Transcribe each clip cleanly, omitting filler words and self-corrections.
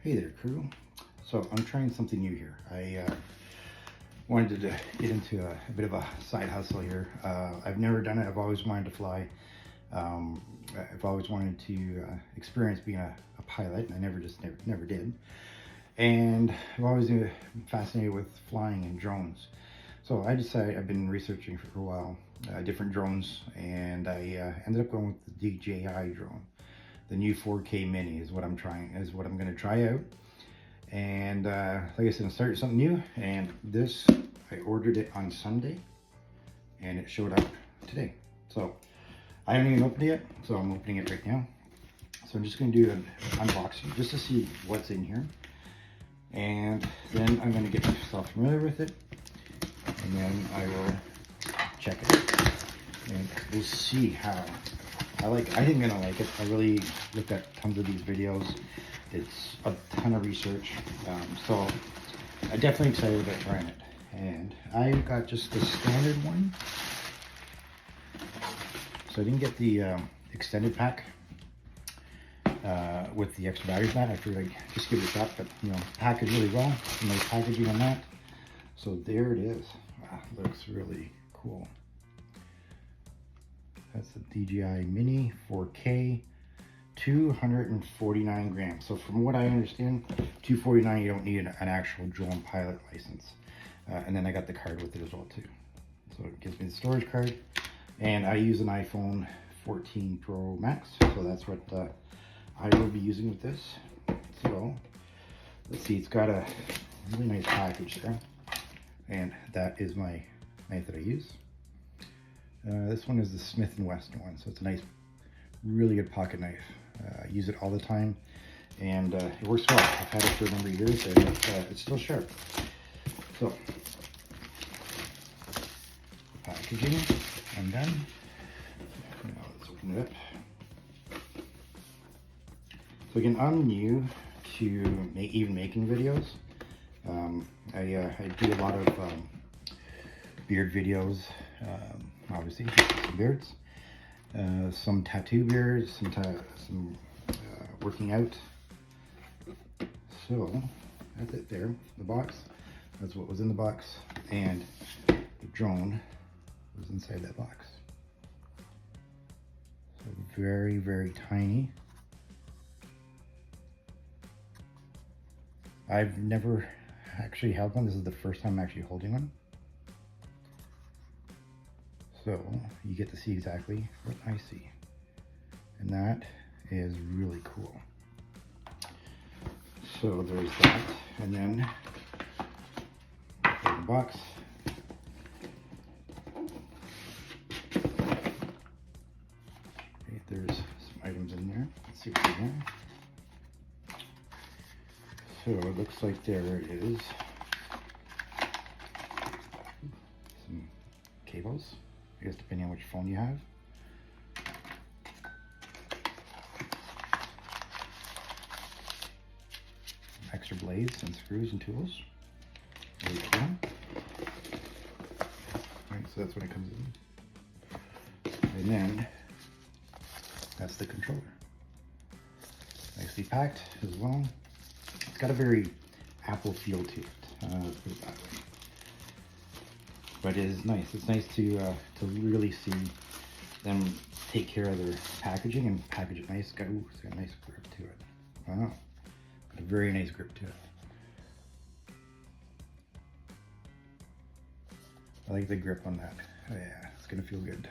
Hey there, crew. So I'm trying something new here. I wanted to get into a bit of a side hustle here. I've never done it. I've always wanted to fly. I've always wanted to experience being a pilot, and I never did. And I've always been fascinated with flying and drones. So I decided, I've been researching for a while, different drones, and I ended up going with the DJI drone. The new 4K Mini is what I'm going to try out. And like I said, I'm starting something new, and this, I ordered it on Sunday, and it showed up today. So I haven't even opened it yet, so I'm opening it right now. So I'm just going to do an unboxing just to see what's in here. And then I'm going to get myself familiar with it, and then I will check it out, and we'll see how I like it. I think I'm gonna like it. I really looked at tons of these videos. It's a ton of research, so I'm definitely excited about trying it. And I got just the standard one, so I didn't get the extended pack with the extra battery pack. I figured I'd just give it a shot, but you know, packaged really well. Nice packaging on that. So there it is. Wow, looks really cool. That's the DJI Mini 4K, 249 grams. So from what I understand, 249, you don't need an actual drone pilot license. And then I got the card with it as well too. So it gives me the storage card. And I use an iPhone 14 Pro Max. So that's what I will be using with this. So let's see, it's got a really nice package there. And that is my knife that I use. This one is the Smith & Wesson one, so it's a nice, really good pocket knife. I use it all the time, and it works well. I've had it for a number of years, and it's still sharp. So, packaging, I'm done. Now let's open it up. So again, I'm new to even making videos. I do a lot of beard videos, obviously some beards, some tattoo beards, some working out. So that's it there, the box. That's what was in the box, and the drone was inside that box. So very, very tiny. I've never actually held one. This is the first time I'm actually holding one. So you get to see exactly what I see. And that is really cool. So there's that. And then in the box, okay, there's some items in there. Let's see what's in there. So it looks like there is some cables, I guess depending on which phone you have. Extra blades and screws and tools. Very cool. Alright, so that's when it comes in. And then that's the controller. Nicely packed as well. It's got a very Apple feel to it, let's put it that way. But it is nice. It's nice to really see them take care of their packaging and package it nice. It's got a nice grip to it. Wow, got a very nice grip to it. I like the grip on that. Oh yeah, it's gonna feel good.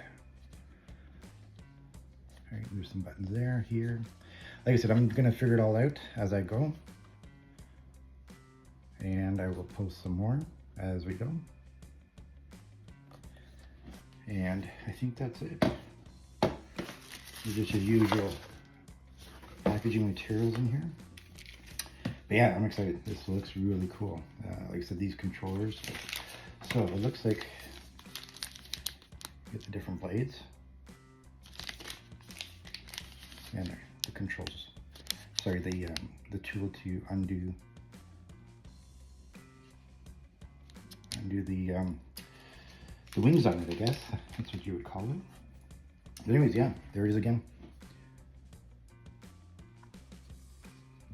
All right, there's some buttons there, here. Like I said, I'm gonna figure it all out as I go. And I will post some more as we go. And I think that's it. Just your usual packaging materials in here. But yeah, I'm excited. This looks really cool. Like I said, these controllers. So it looks like you get the different blades. And the controls. Sorry, the tool to undo the wings on it, I guess. That's what you would call it. But anyways, yeah, there it is again.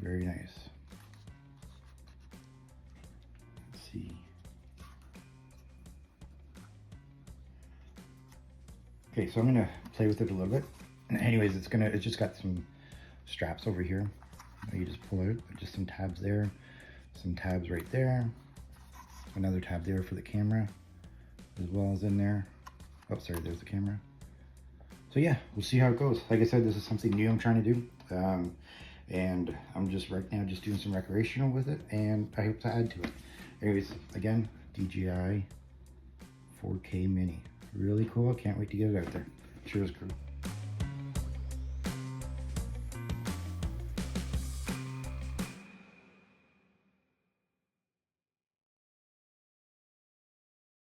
Very nice. Okay, so I'm gonna play with it a little bit. And anyways, it's just got some straps over here. You just pull it, just some tabs there, some tabs right there, another tab there for the camera, as well as in there. Oh, sorry, there's the camera. So yeah, we'll see how it goes. Like I said, this is something new I'm trying to do. And I'm just right now just doing some recreational with it, and I hope to add to it. Anyways, again, DJI 4K Mini. Really cool. Can't wait to get it out there. Cheers, crew.